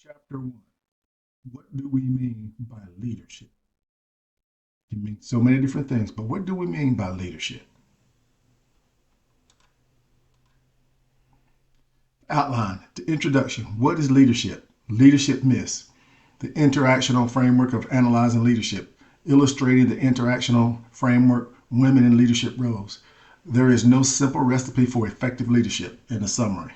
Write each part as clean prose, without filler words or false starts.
Chapter 1. What do we mean by leadership? It means so many different things, but what do we mean by leadership? Outline. The introduction. What is leadership? Leadership myths. The interactional framework of analyzing leadership, illustrating the interactional framework, women in leadership roles. There is no simple recipe for effective leadership in a summary.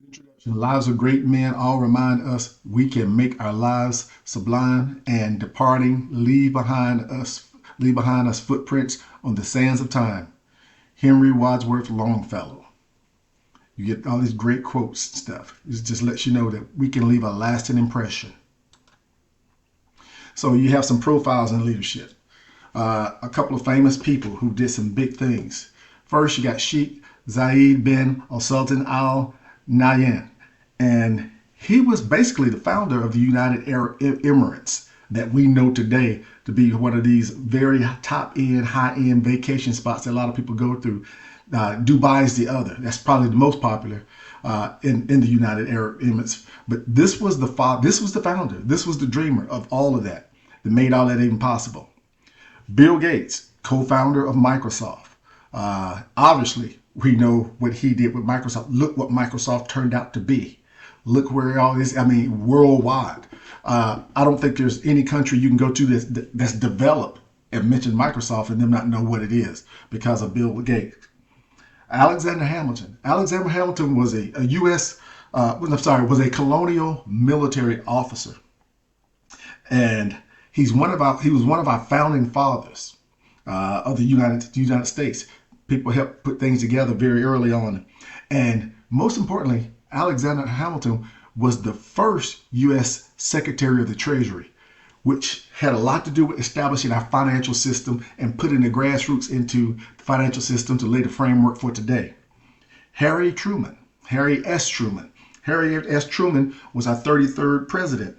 Introduction. The lives of great men all remind us we can make our lives sublime and departing leave behind us footprints on the sands of time. Henry Wadsworth Longfellow. You get all these great quotes and stuff. It just lets you know that we can leave a lasting impression. So you have some profiles in leadership. A couple of famous people who did some big things. First, you got Sheikh Zayed bin al-Sultan al-Nahyan. And he was basically the founder of the United Arab Emirates that we know today to be one of these very top-end, high-end vacation spots that a lot of people go through. Dubai is the other. That's probably the most popular in the United Arab Emirates. But this was the founder. This was the dreamer of all of that made all that even possible. Bill Gates, co-founder of Microsoft. Obviously, we know what he did with Microsoft. Look what Microsoft turned out to be. Look where all this, I mean, worldwide. I don't think there's any country you can go to that's developed and mention Microsoft and them not know what it is because of Bill Gates. Alexander Hamilton. Alexander Hamilton was a U.S. Was a colonial military officer, and he was one of our founding fathers of the United States. People helped put things together very early on, and most importantly, Alexander Hamilton was the first U.S. Secretary of the Treasury, which had a lot to do with establishing our financial system and putting the grassroots into the financial system to lay the framework for today. Harry Truman, Harry S. Truman. Harry S. Truman was our 33rd president.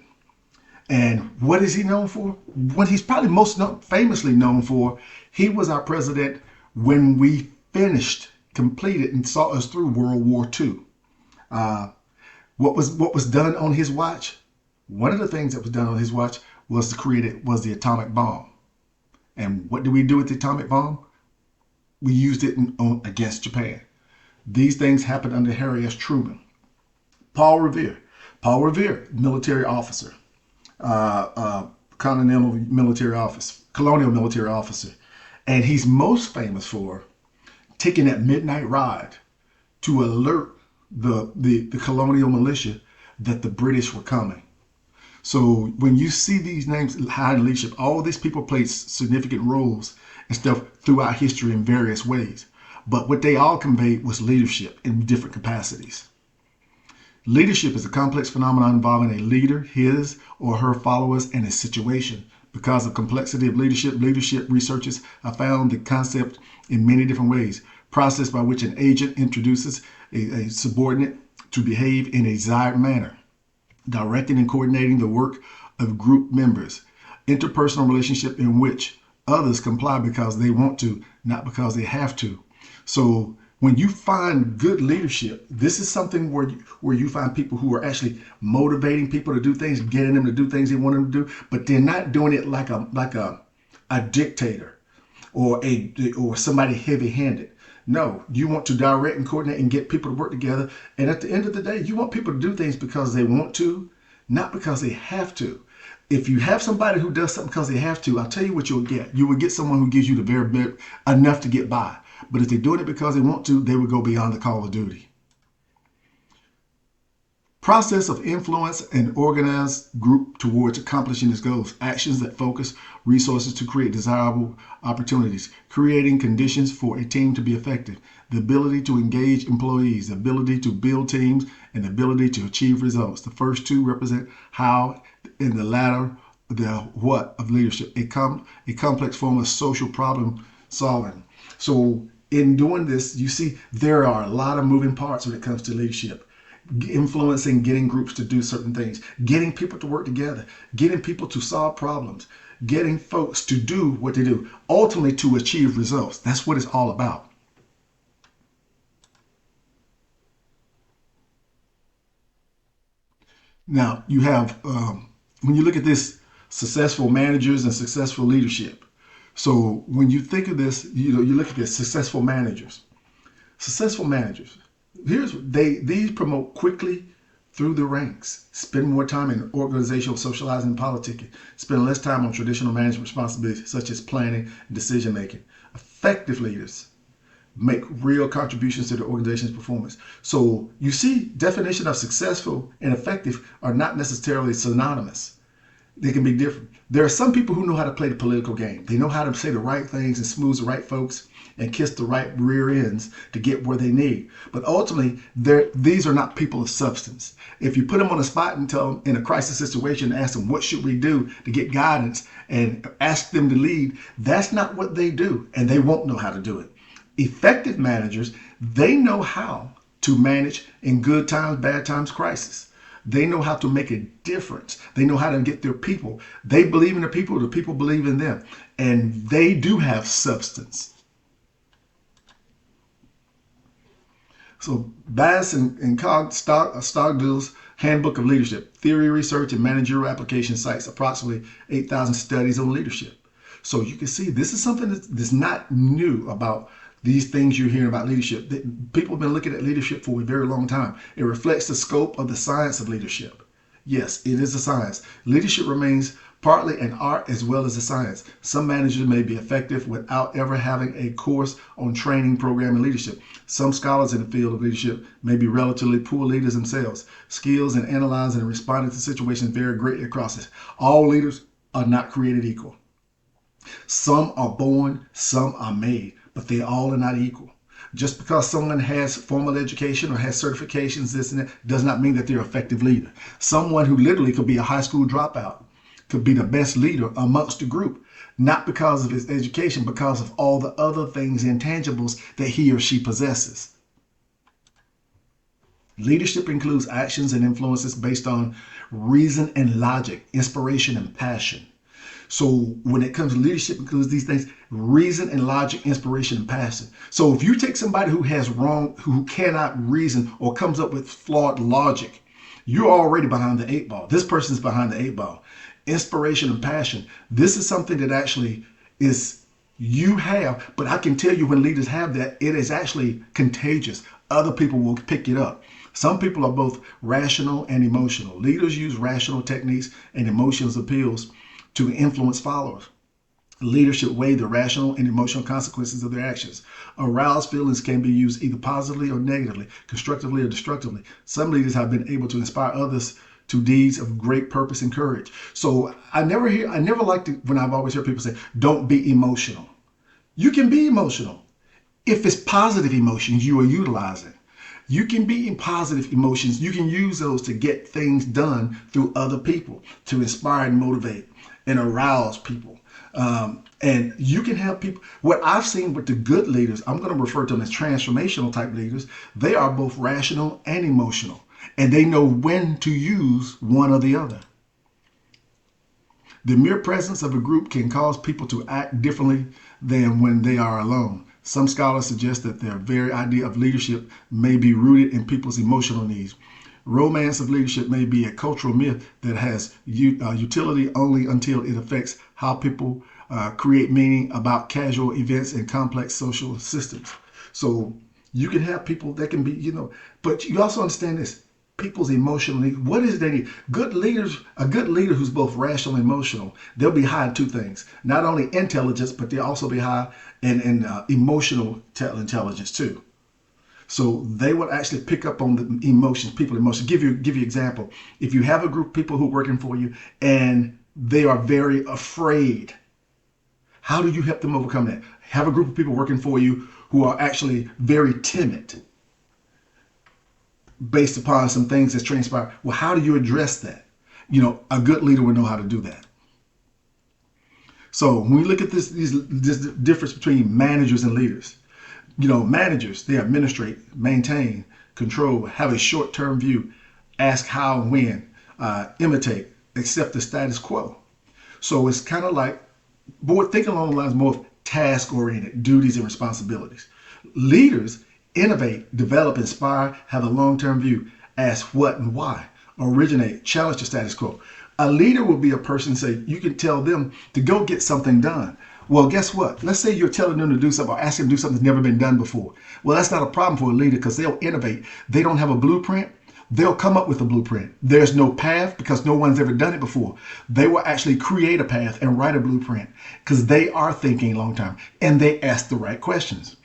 And what is he known for? What he's probably famously known for, he was our president when we completed, and saw us through World War II. What was done on his watch? One of the things that was done on his watch was the atomic bomb. And what did we do with the atomic bomb? We used it against Japan. These things happened under Harry S. Truman. Paul Revere. Paul Revere, military officer, colonial military officer. And he's most famous for taking that midnight ride to alert the colonial militia that the British were coming. So when you see these names high in leadership, all these people played significant roles and stuff throughout history in various ways. But what they all conveyed was leadership in different capacities. Leadership is a complex phenomenon involving a leader, his or her followers, and a situation. Because of complexity of leadership researchers have found the concept in many different ways. Process by which an agent introduces a subordinate to behave in a desired manner, directing and coordinating the work of group members, interpersonal relationship in which others comply because they want to, not because they have to. So when you find good leadership, this is something where you find people who are actually motivating people to do things, getting them to do things they want them to do, but they're not doing it like a dictator or somebody heavy-handed. No, you want to direct and coordinate and get people to work together. And at the end of the day, you want people to do things because they want to, not because they have to. If you have somebody who does something because they have to, I'll tell you what you'll get. You will get someone who gives you the very bit enough to get by. But if they're doing it because they want to, they will go beyond the call of duty. Process of influence and organized group towards accomplishing its goals. Actions that focus resources to create desirable opportunities. Creating conditions for a team to be effective. The ability to engage employees. The ability to build teams. And the ability to achieve results. The first two represent how, and the latter the what of leadership. A complex form of social problem solving. So in doing this, you see there are a lot of moving parts when it comes to leadership. Influencing, getting groups to do certain things, getting people to work together, getting people to solve problems, getting folks to do what they do, ultimately to achieve results. That's what it's all about. Now, you have, when you look at this, successful managers and successful leadership. So when you think of this, you look at this, successful managers. Successful managers, these promote quickly through the ranks, spend more time in organizational socializing and politicking, spend less time on traditional management responsibilities such as planning and decision making. Effective leaders make real contributions to the organization's performance. So you see, definition of successful and effective are not necessarily synonymous. They can be different. There are some people who know how to play the political game. They know how to say the right things and smooth the right folks and kiss the right rear ends to get where they need. But ultimately, these are not people of substance. If you put them on a spot and tell them in a crisis situation, ask them, what should we do to get guidance, and ask them to lead, that's not what they do, and they won't know how to do it. Effective managers, they know how to manage in good times, bad times, crisis. They know how to make a difference. They know how to get their people. They believe in the people believe in them. And they do have substance. So Bass and Stockdale's Handbook of Leadership, Theory, Research, and Managerial Application cites approximately 8,000 studies on leadership. So you can see this is something that's not new about these things you're hearing about leadership. People have been looking at leadership for a very long time. It reflects the scope of the science of leadership. Yes, it is a science. Leadership remains partly an art as well as a science. Some managers may be effective without ever having a course on training, program, and leadership. Some scholars in the field of leadership may be relatively poor leaders themselves. Skills in analyzing and responding to situations vary greatly across it. All leaders are not created equal. Some are born, some are made, but they all are not equal. Just because someone has formal education or has certifications, this and that, does not mean that they're an effective leader. Someone who literally could be a high school dropout could be the best leader amongst the group, not because of his education, because of all the other things, intangibles that he or she possesses. Leadership includes actions and influences based on reason and logic, inspiration and passion. So when it comes to leadership, it includes these things: reason and logic, inspiration and passion. So if you take somebody who cannot reason or comes up with flawed logic, you're already behind the eight ball. This person's behind the eight ball. Inspiration and passion. This is something that actually is you have, but I can tell you when leaders have that, it is actually contagious. Other people will pick it up. Some people are both rational and emotional. Leaders use rational techniques and emotions appeals to influence followers. Leadership weigh the rational and emotional consequences of their actions. Aroused feelings can be used either positively or negatively, constructively or destructively. Some leaders have been able to inspire others to deeds of great purpose and courage. So I never liked it when I've always heard people say, don't be emotional. You can be emotional if it's positive emotions you are utilizing. You can be in positive emotions. You can use those to get things done through other people, to inspire and motivate and arouse people. And you can have people, what I've seen with the good leaders, I'm going to refer to them as transformational type leaders. They are both rational and emotional, and they know when to use one or the other. The mere presence of a group can cause people to act differently than when they are alone. Some scholars suggest that their very idea of leadership may be rooted in people's emotional needs. Romance of leadership may be a cultural myth that has utility only until it affects how people create meaning about casual events and complex social systems. So you can have people that can be, but you also understand this. People's emotional needs. What is they need? Good leaders, a good leader who's both rational and emotional, they'll be high in two things. Not only intelligence, but they'll also be high in emotional intelligence too. So they will actually pick up on the emotions, people emotions. Give you an example. If you have a group of people who are working for you and they are very afraid, how do you help them overcome that? Have a group of people working for you who are actually very timid based upon some things that's transpired. Well, how do you address that? A good leader would know how to do that. So when we look at this difference between managers and leaders, managers, they administrate, maintain, control, have a short-term view, ask how and when, imitate, accept the status quo. So it's kind of like more thinking along the lines more of task oriented duties and responsibilities. Leaders innovate, develop, inspire, have a long term view, ask what and why, originate, challenge the status quo. A leader will be a person, say, you can tell them to go get something done. Well, guess what? Let's say you're telling them to do something or asking them to do something that's never been done before. Well, that's not a problem for a leader because they'll innovate. They don't have a blueprint. They'll come up with a blueprint. There's no path because no one's ever done it before. They will actually create a path and write a blueprint because they are thinking long term and they ask the right questions.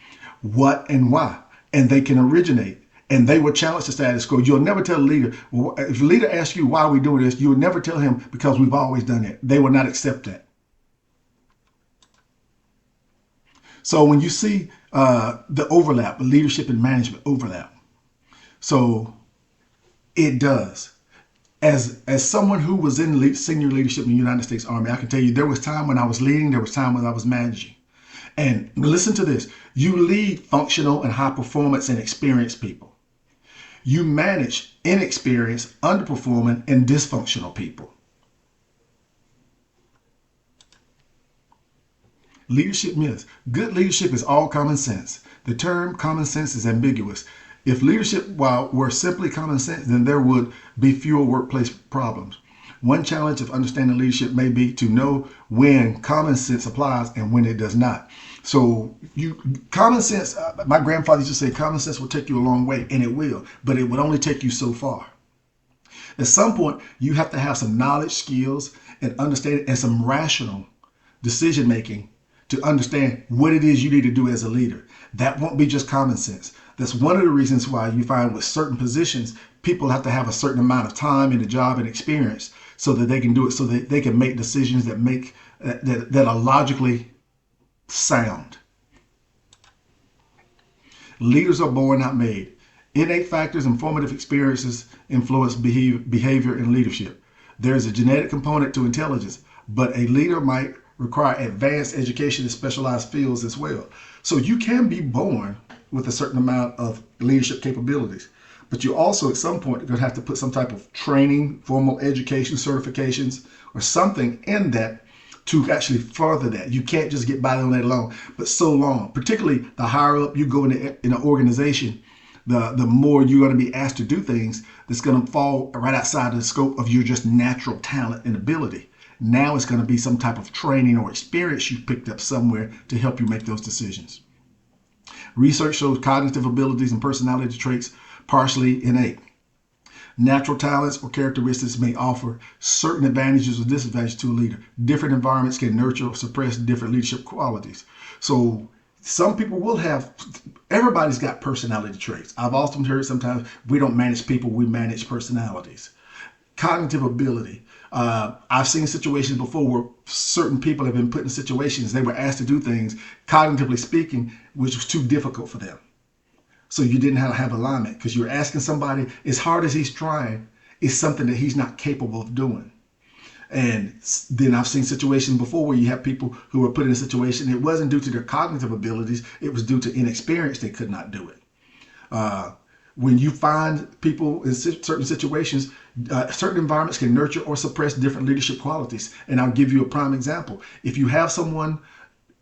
What and why? And they can originate and they will challenge the status quo. You'll never tell a leader, if a leader asks you why we do this, you will never tell him because we've always done it. They will not accept that. So when you see the overlap, leadership and management overlap, so it does. As someone who was in senior leadership in the United States Army, I can tell you there was time when I was leading, there was time when I was managing. And listen to this. You lead functional and high performance and experienced people. You manage inexperienced, underperforming, and dysfunctional people. Leadership myths. Good leadership is all common sense. The term common sense is ambiguous. If leadership were simply common sense, then there would be fewer workplace problems. One challenge of understanding leadership may be to know when common sense applies and when it does not. So common sense, my grandfather used to say common sense will take you a long way, and it will, but it would only take you so far. At some point, you have to have some knowledge, skills, and understanding and some rational decision making to understand what it is you need to do as a leader. That won't be just common sense. That's one of the reasons why you find with certain positions, people have to have a certain amount of time in the job and experience so that they can do it, so that they can make decisions that are logically sound. Leaders are born, not made. Innate factors and formative experiences influence behavior and leadership. There is a genetic component to intelligence, but a leader might require advanced education in specialized fields as well. So you can be born with a certain amount of leadership capabilities, but you also at some point are going to have to put some type of training, formal education, certifications, or something in that to actually further that. You can't just get by on that alone, but so long, particularly the higher up you go in an organization, the more you're going to be asked to do things that's going to fall right outside of the scope of your just natural talent and ability. Now it's going to be some type of training or experience you picked up somewhere to help you make those decisions. Research shows cognitive abilities and personality traits partially innate. Natural talents or characteristics may offer certain advantages or disadvantages to a leader. Different environments can nurture or suppress different leadership qualities. So some people will have, everybody's got personality traits. I've often heard sometimes we don't manage people, we manage personalities. Cognitive ability. I've seen situations before where certain people have been put in situations, they were asked to do things, cognitively speaking, which was too difficult for them. So you didn't have alignment because you're asking somebody, as hard as he's trying, is something that he's not capable of doing. And then I've seen situations before where you have people who were put in a situation, it wasn't due to their cognitive abilities, it was due to inexperience, they could not do it. When you find people in certain situations, certain environments can nurture or suppress different leadership qualities. And I'll give you a prime example. If you have someone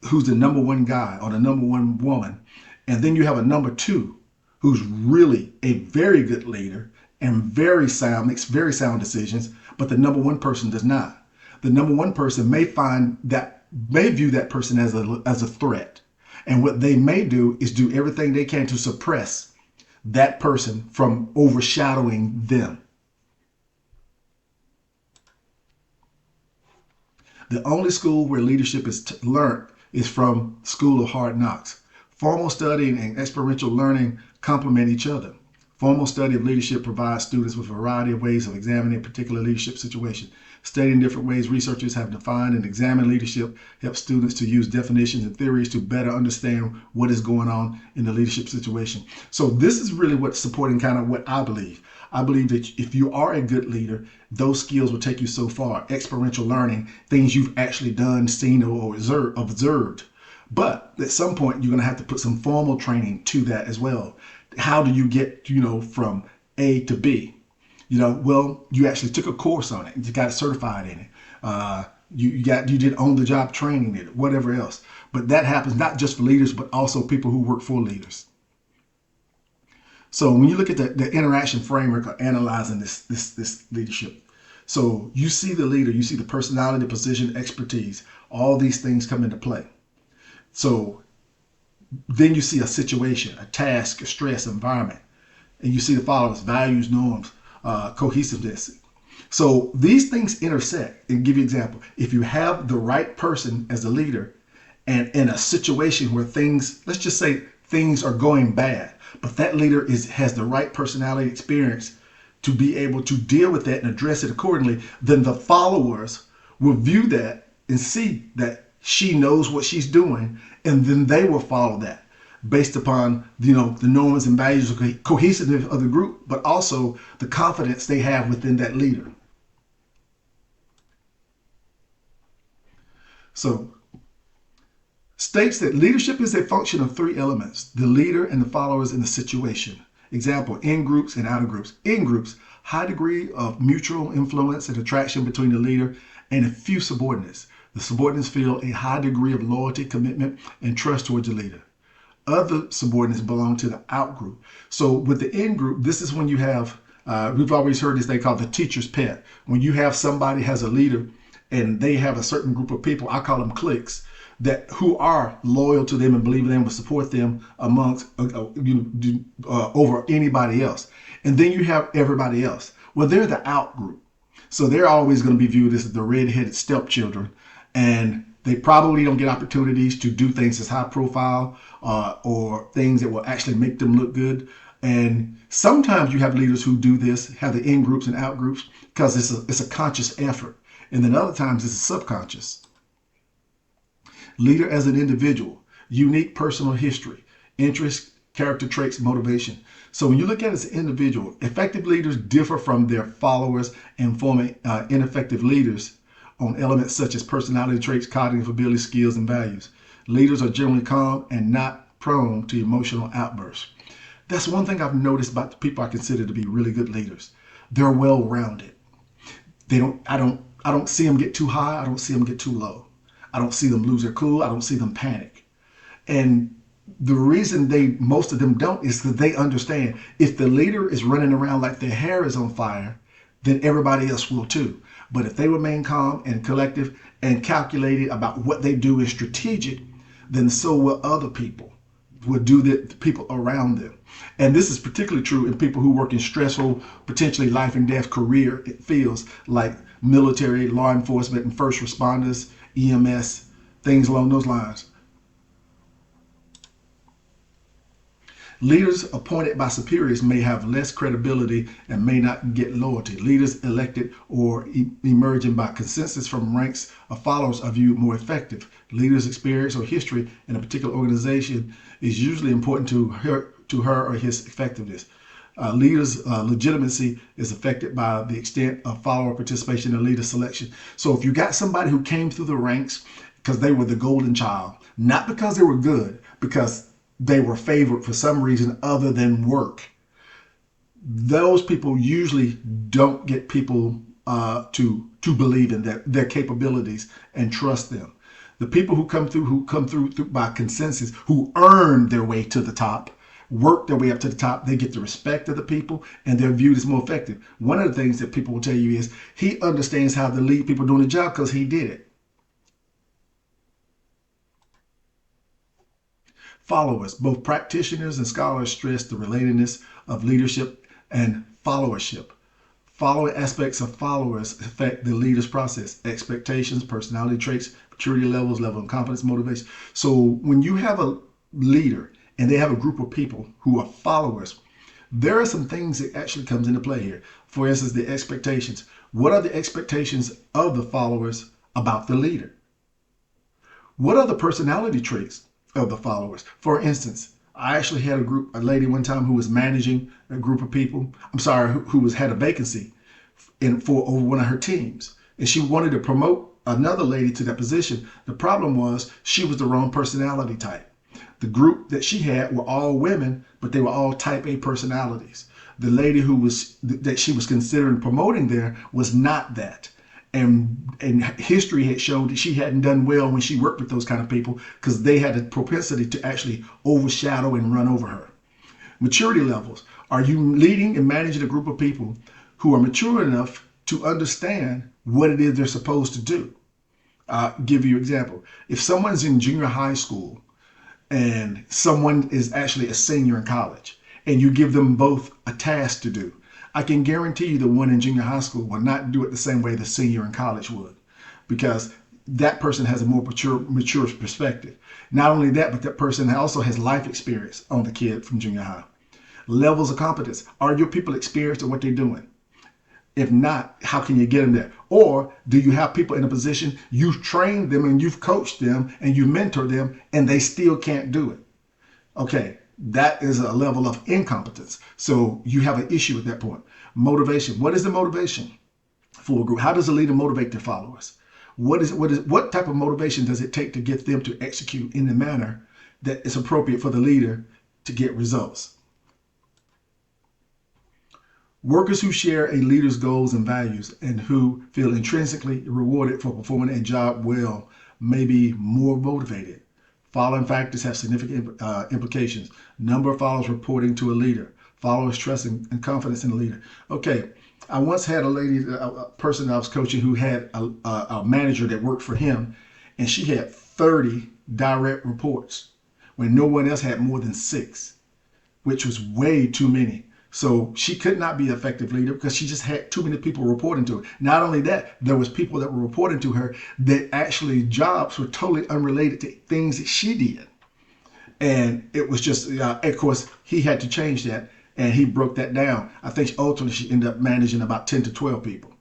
who's the number one guy or the number one woman, and then you have a number two who's really a very good leader and very sound, makes very sound decisions, but the number one person does not. The number one person may view that person as a threat. And what they may do is do everything they can to suppress that person from overshadowing them. The only school where leadership is learned is from School of Hard Knocks. Formal studying and experiential learning complement each other. Formal study of leadership provides students with a variety of ways of examining a particular leadership situation. Studying different ways researchers have defined and examined leadership helps students to use definitions and theories to better understand what is going on in the leadership situation. So this is really what's supporting kind of what I believe. I believe that if you are a good leader, those skills will take you so far. Experiential learning, things you've actually done, seen, or observed. But at some point, you're going to have to put some formal training to that as well. How do you get, from A to B? Well, you actually took a course on it. You got certified in it. You did on the job training, it whatever else. But that happens not just for leaders, but also people who work for leaders. So when you look at the interaction framework of analyzing this leadership, so you see the leader, you see the personality, position, expertise, all these things come into play. So then you see a situation, a task, a stress, environment, and you see the followers: values, norms, cohesiveness. So these things intersect. And give you an example: if you have the right person as a leader, and in a situation where things, let's just say things are going bad, but that leader has the right personality, experience to be able to deal with that and address it accordingly, then the followers will view that and see that she knows what she's doing, and then they will follow that based upon the norms and values of cohesiveness of the group, but also the confidence they have within that leader. So states that leadership is a function of three elements: the leader and the followers in the situation. Example: in groups and outer groups. In groups, high degree of mutual influence and attraction between the leader and a few subordinates. The subordinates feel a high degree of loyalty, commitment, and trust towards the leader. Other subordinates belong to the out group. So with the in group, this is when you have, we've always heard this they call the teacher's pet. When you have somebody has a leader and they have a certain group of people, I call them cliques, that who are loyal to them and believe in them, will support them amongst over anybody else. And then you have everybody else. Well, they're the out group. So they're always going to be viewed as the red-headed stepchildren, and they probably don't get opportunities to do things as high profile or things that will actually make them look good. And sometimes you have leaders who do this, have the in groups and out groups, because it's a conscious effort. And then other times it's a subconscious. Leader as an individual, unique personal history, interests, character traits, motivation. So when you look at it as an individual, effective leaders differ from their followers and forming ineffective leaders on elements such as personality traits, cognitive ability, skills, and values. Leaders are generally calm and not prone to emotional outbursts. That's one thing I've noticed about the people I consider to be really good leaders. They're well-rounded. I don't see them get too high. I don't see them get too low. I don't see them lose their cool. I don't see them panic. And the reason most of them don't is that they understand if the leader is running around like their hair is on fire, then everybody else will too. But if they remain calm and collective and calculated about what they do is strategic, then so will other people, will do the people around them. And this is particularly true in people who work in stressful, potentially life and death career fields like military, law enforcement, and first responders, EMS, things along those lines. Leaders appointed by superiors may have less credibility and may not get loyalty. Leaders elected or emerging by consensus from ranks of followers are viewed more effective. Leaders' experience or history in a particular organization is usually important to her or his effectiveness. Leaders' legitimacy is affected by the extent of follower participation in leader selection. So if you got somebody who came through the ranks because they were the golden child, not because they were good, because they were favored for some reason other than work, those people usually don't get people to believe in their capabilities and trust them. The people who come through by consensus, who earn their way to the top, work their way up to the top, they get the respect of the people and they're viewed as more effective. One of the things that people will tell you is he understands how to lead people doing the job because he did it. Followers, both practitioners and scholars stress the relatedness of leadership and followership. Following aspects of followers affect the leader's process: expectations, personality traits, maturity levels, level of confidence, motivation. So when you have a leader and they have a group of people who are followers, there are some things that actually comes into play here. For instance, the expectations. What are the expectations of the followers about the leader? What are the personality traits of the followers? For instance, I actually had a lady one time who was managing a group of people. Who had a vacancy over one of her teams, and she wanted to promote another lady to that position. The problem was she was the wrong personality type. The group that she had were all women, but they were all type A personalities. The lady that she was considering promoting there was not that. And history had showed that she hadn't done well when she worked with those kind of people because they had a propensity to actually overshadow and run over her. Maturity levels. Are you leading and managing a group of people who are mature enough to understand what it is they're supposed to do? Give you an example. If someone's in junior high school and someone is actually a senior in college and you give them both a task to do, I can guarantee you the one in junior high school will not do it the same way the senior in college would, because that person has a more mature perspective. Not only that, but that person also has life experience on the kid from junior high. Levels of competence. Are your people experienced at what they're doing? If not, how can you get them there? Or do you have people in a position you've trained them and you've coached them and you mentored them and they still can't do it? Okay, that is a level of incompetence. So you have an issue at that point. Motivation. What is the motivation for a group? How does a leader motivate their followers? What type of motivation does it take to get them to execute in the manner that is appropriate for the leader to get results? Workers who share a leader's goals and values and who feel intrinsically rewarded for performing a job well may be more motivated. Following factors have significant implications. Number of followers reporting to a leader. Followers trust and confidence in the leader. Okay, I once had a person I was coaching who had a manager that worked for him, and she had 30 direct reports when no one else had more than 6, which was way too many. So she could not be an effective leader because she just had too many people reporting to her. Not only that, there was people that were reporting to her that actually jobs were totally unrelated to things that she did. And it was just, of course, he had to change that, and he broke that down. I think ultimately she ended up managing about 10 to 12 people.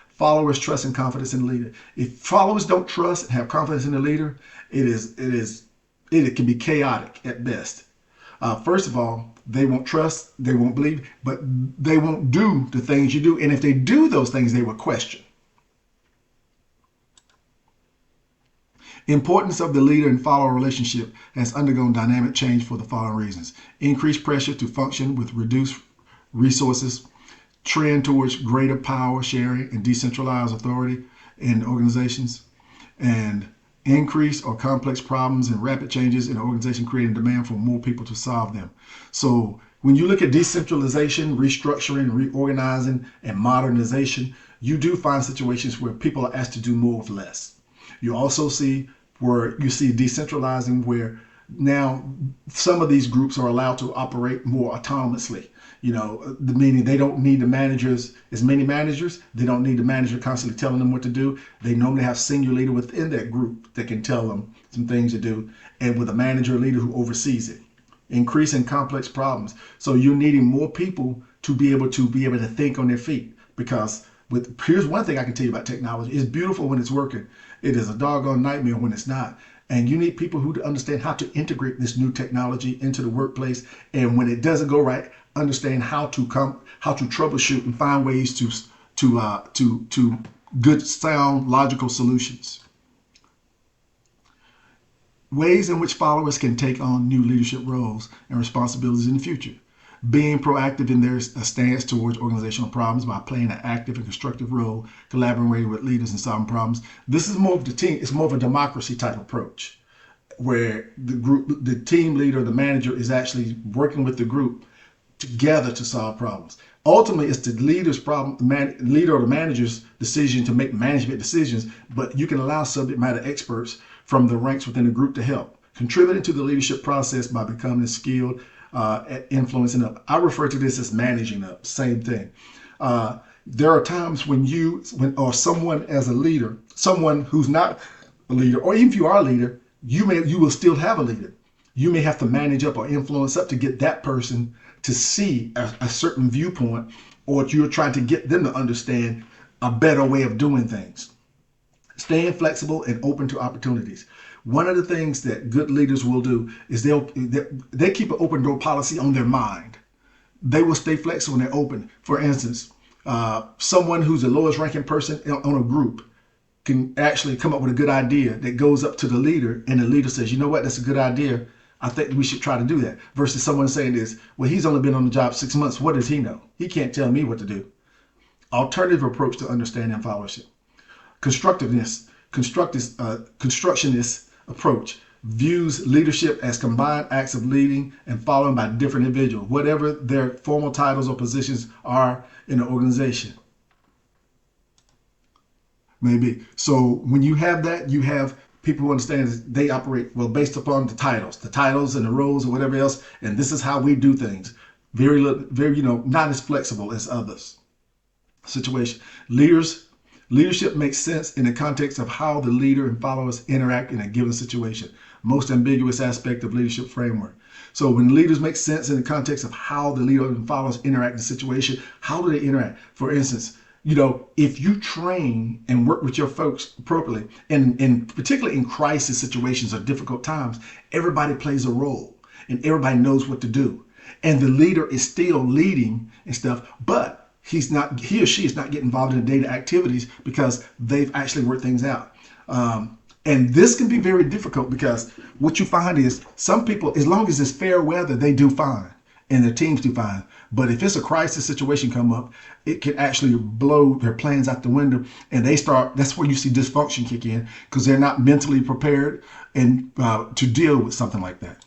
Followers trust and confidence in the leader. If followers don't trust and have confidence in the leader, it can be chaotic at best. First of all, they won't trust, they won't believe, but they won't do the things you do. And if they do those things, they will question. Importance of the leader and follower relationship has undergone dynamic change for the following reasons. Increased pressure to function with reduced resources, trend towards greater power sharing and decentralized authority in organizations, and increased or complex problems and rapid changes in the organization creating demand for more people to solve them. So when you look at decentralization, restructuring, reorganizing, and modernization, you do find situations where people are asked to do more with less. You also see where you see decentralizing, where now some of these groups are allowed to operate more autonomously. The meaning they don't need the managers, as many managers. They don't need the manager constantly telling them what to do. They normally have senior leader within that group that can tell them some things to do, and with a manager or leader who oversees it. Increasing complex problems. So you're needing more people to be able to think on their feet, because here's one thing I can tell you about technology. It's beautiful when it's working. It is a doggone nightmare when it's not. And you need people who understand how to integrate this new technology into the workplace. And when it doesn't go right, understand how to troubleshoot and find ways to good, sound, logical solutions. Ways in which followers can take on new leadership roles and responsibilities in the future. Being proactive in their stance towards organizational problems by playing an active and constructive role, collaborating with leaders and solving problems. This is more of the team. It's more of a democracy type approach, where the team leader, the manager, is actually working with the group together to solve problems. Ultimately, it's the leader's leader or the manager's decision to make management decisions, but you can allow subject matter experts from the ranks within the group to help, contributing to the leadership process by becoming skilled at influencing up. I refer to this as managing up, same thing. There are times when someone as a leader, someone who's not a leader, or even if you are a leader, you will still have a leader. You may have to manage up or influence up to get that person to see a certain viewpoint, or you're trying to get them to understand a better way of doing things. Staying flexible and open to opportunities. One of the things that good leaders will do is they keep an open door policy on their mind. They will stay flexible and they're open. For instance, someone who's the lowest ranking person on a group can actually come up with a good idea that goes up to the leader, and the leader says, you know what, that's a good idea. I think we should try to do that. Versus someone saying this, well, he's only been on the job 6 months. What does he know? He can't tell me what to do. Alternative approach to understanding followership. constructionist approach views leadership as combined acts of leading and following by different individuals, whatever their formal titles or positions are in the organization. Maybe. So when you have that, you have people who understand that they operate well based upon the titles and the roles or whatever else, and this is how we do things. Very, not as flexible as others. Situation. Leadership makes sense in the context of how the leader and followers interact in a given situation. Most ambiguous aspect of leadership framework. So when leaders make sense in the context of how the leader and followers interact in the situation, how do they interact? For instance, if you train and work with your folks appropriately, and particularly in crisis situations or difficult times, everybody plays a role and everybody knows what to do. And the leader is still leading and stuff, but he or she is not getting involved in the data activities because they've actually worked things out. And this can be very difficult because what you find is some people, as long as it's fair weather, they do fine and their teams do fine. But if it's a crisis situation come up, it can actually blow their plans out the window, and that's where you see dysfunction kick in because they're not mentally prepared and to deal with something like that.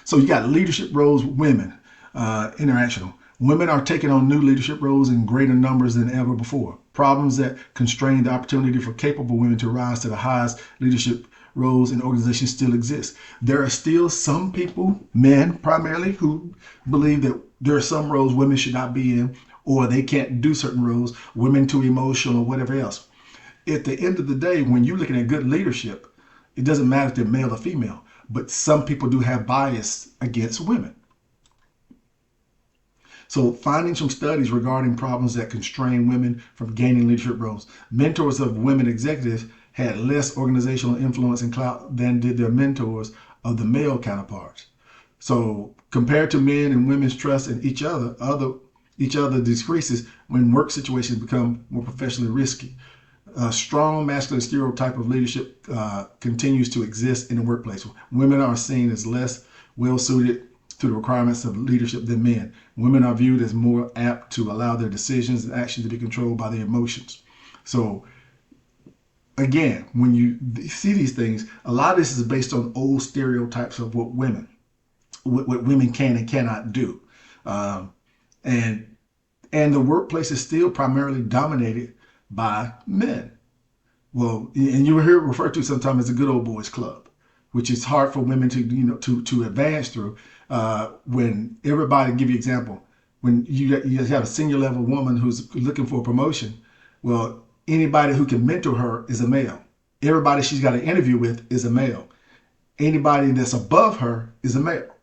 So you got leadership roles with women, international. Women are taking on new leadership roles in greater numbers than ever before. Problems that constrain the opportunity for capable women to rise to the highest leadership roles in organizations still exist. There are still some people, men primarily, who believe that there are some roles women should not be in, or they can't do certain roles, women too emotional or whatever else. At the end of the day, when you're looking at good leadership, it doesn't matter if they're male or female, but some people do have bias against women. So finding some studies regarding problems that constrain women from gaining leadership roles. Mentors of women executives had less organizational influence and clout than did their mentors of the male counterparts. So compared to men and women's trust in each other decreases when work situations become more professionally risky. A strong masculine stereotype of leadership continues to exist in the workplace. Women are seen as less well-suited to the requirements of leadership than men. Women are viewed as more apt to allow their decisions and actions to be controlled by their emotions. So again, when you see these things, a lot of this is based on old stereotypes of what women can and cannot do. And the workplace is still primarily dominated by men. Well, and you hear it referred to sometimes as a good old boys club, which is hard for women to advance through. When everybody, give you an example, when you have a senior level woman who's looking for a promotion, well, anybody who can mentor her is a male. Everybody she's got an interview with is a male. Anybody that's above her is a male.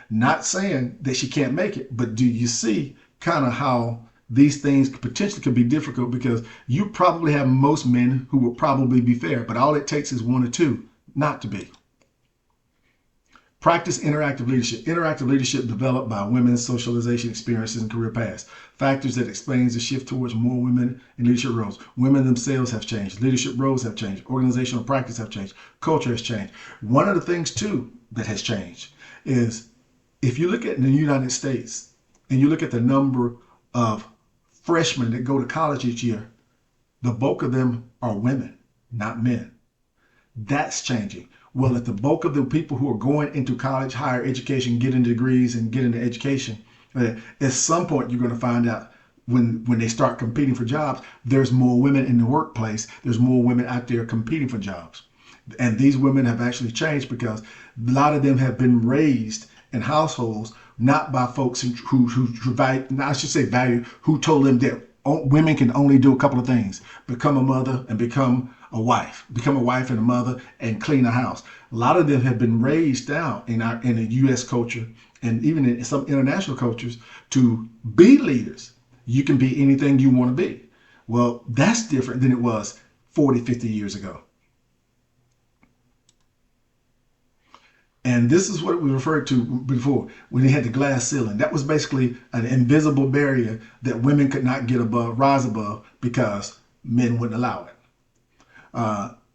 Not saying that she can't make it, but do you see kind of how these things potentially could be difficult, because you probably have most men who will probably be fair, but all it takes is one or two not to be. Practice interactive leadership. Interactive leadership developed by women's socialization experiences and career paths. Factors that explains the shift towards more women in leadership roles. Women themselves have changed. Leadership roles have changed. Organizational practice have changed. Culture has changed. One of the things too that has changed is if you look at the United States and you look at the number of freshmen that go to college each year, the bulk of them are women, not men. That's changing. Well, if the bulk of the people who are going into college, higher education, getting degrees and getting the education, at some point you're going to find out when they start competing for jobs, there's more women in the workplace. There's more women out there competing for jobs. And these women have actually changed because a lot of them have been raised in households not by folks who provide, I should say value, who told them that women can only do a couple of things: become a mother and become a wife and a mother and clean a house. A lot of them have been raised down in the U.S. culture and even in some international cultures to be leaders. You can be anything you want to be. Well, that's different than it was 40, 50 years ago. And this is what we referred to before when they had the glass ceiling. That was basically an invisible barrier that women could not rise above because men wouldn't allow it.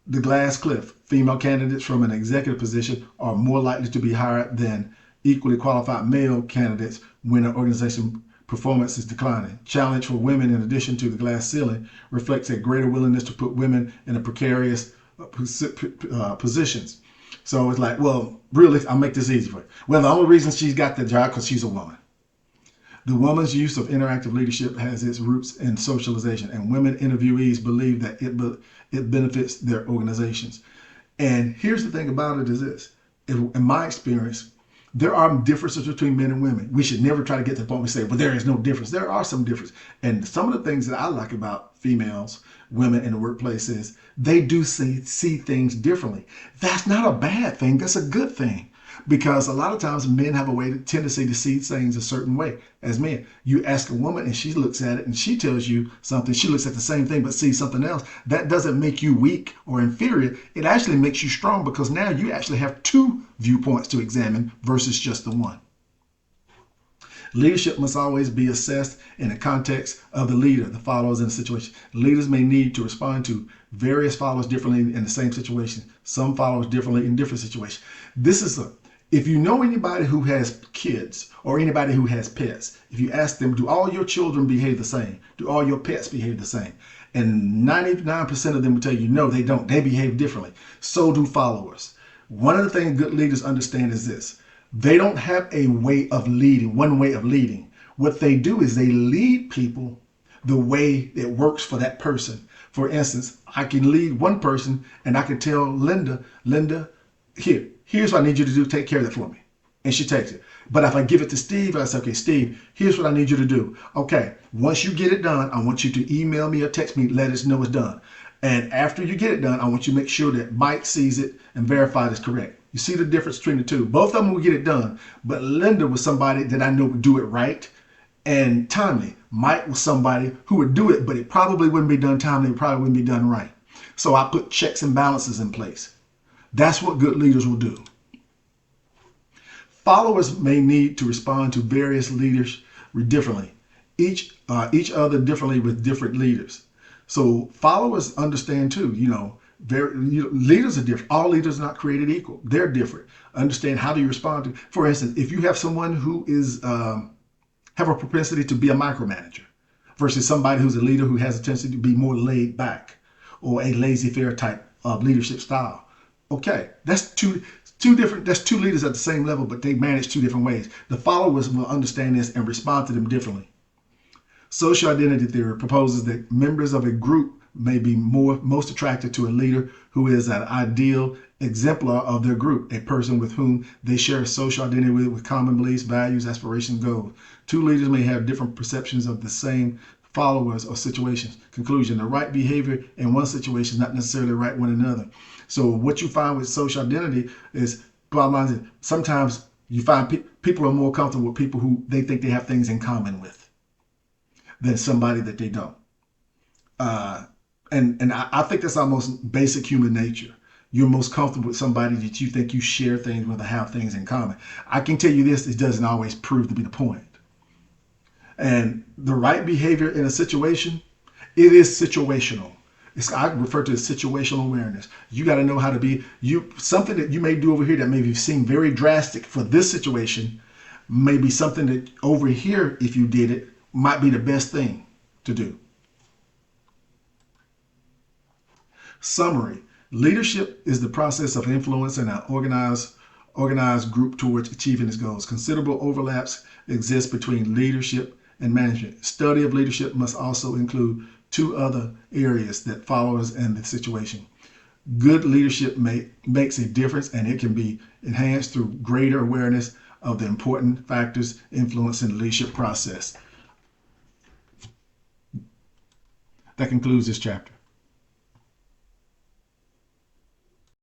The glass cliff. Female candidates from an executive position are more likely to be hired than equally qualified male candidates when an organization performance is declining. Challenge for women, in addition to the glass ceiling, reflects a greater willingness to put women in a precarious positions. So it's like, well, really, I'll make this easy for you. Well, the only reason she's got the job because she's a woman. The woman's use of interactive leadership has its roots in socialization, and women interviewees believe that it benefits their organizations. And here's the thing about it is this. In my experience, there are differences between men and women. We should never try to get to the point where we say, well, there is no difference. There are some differences. And some of the things that I like about females, women in the workplace is they do see things differently. That's not a bad thing. That's a good thing. Because a lot of times men have a tendency to see things a certain way as men. You ask a woman and she looks at it and she tells you something. She looks at the same thing but sees something else. That doesn't make you weak or inferior. It actually makes you strong because now you actually have two viewpoints to examine versus just the one. Leadership must always be assessed in the context of the leader, the followers in the situation. Leaders may need to respond to various followers differently in the same situation. Some followers differently in different situations. If you know anybody who has kids or anybody who has pets, if you ask them, do all your children behave the same? Do all your pets behave the same? And 99% of them will tell you, no, they don't. They behave differently. So do followers. One of the things good leaders understand is this. They don't have a way of leading, one way of leading. What they do is they lead people the way it works for that person. For instance, I can lead one person and I can tell Linda, here's what I need you to do. Take care of that for me. And she takes it. But if I give it to Steve, I say, okay, Steve, here's what I need you to do. Okay, once you get it done, I want you to email me or text me, let us know it's done. And after you get it done, I want you to make sure that Mike sees it and verify it's correct. You see the difference between the two. Both of them will get it done. But Linda was somebody that I know would do it right and timely. Mike was somebody who would do it, but it probably wouldn't be done timely. It probably wouldn't be done right. So I put checks and balances in place. That's what good leaders will do. Followers may need to respond to various leaders differently, each other differently with different leaders. So followers understand too, leaders are different. All leaders are not created equal. They're different. Understand how do you respond to, for instance, if you have someone who is have a propensity to be a micromanager versus somebody who's a leader who has a tendency to be more laid back or a laissez-faire type of leadership style. Okay, that's two leaders at the same level, but they manage two different ways. The followers will understand this and respond to them differently. Social identity theory proposes that members of a group may be most attracted to a leader who is an ideal exemplar of their group, a person with whom they share social identity with common beliefs, values, aspirations, goals. Two leaders may have different perceptions of the same followers or situations. Conclusion, the right behavior in one situation is not necessarily right one another. So what you find with social identity is, bottom line is, sometimes you find people are more comfortable with people who they think they have things in common with than somebody that they don't. And I think that's almost basic human nature. You're most comfortable with somebody that you think you share things with or have things in common. I can tell you this, it doesn't always prove to be the point. And the right behavior in a situation, it is situational. I refer to as situational awareness. You got to know how to be, something that you may do over here that may seem very drastic for this situation, may be something that over here, if you did it, might be the best thing to do. Summary. Leadership is the process of influencing an organized group towards achieving its goals. Considerable overlaps exist between leadership and management. Study of leadership must also include two other areas that followers and the situation. Good leadership makes a difference, and it can be enhanced through greater awareness of the important factors influencing the leadership process. That concludes this chapter.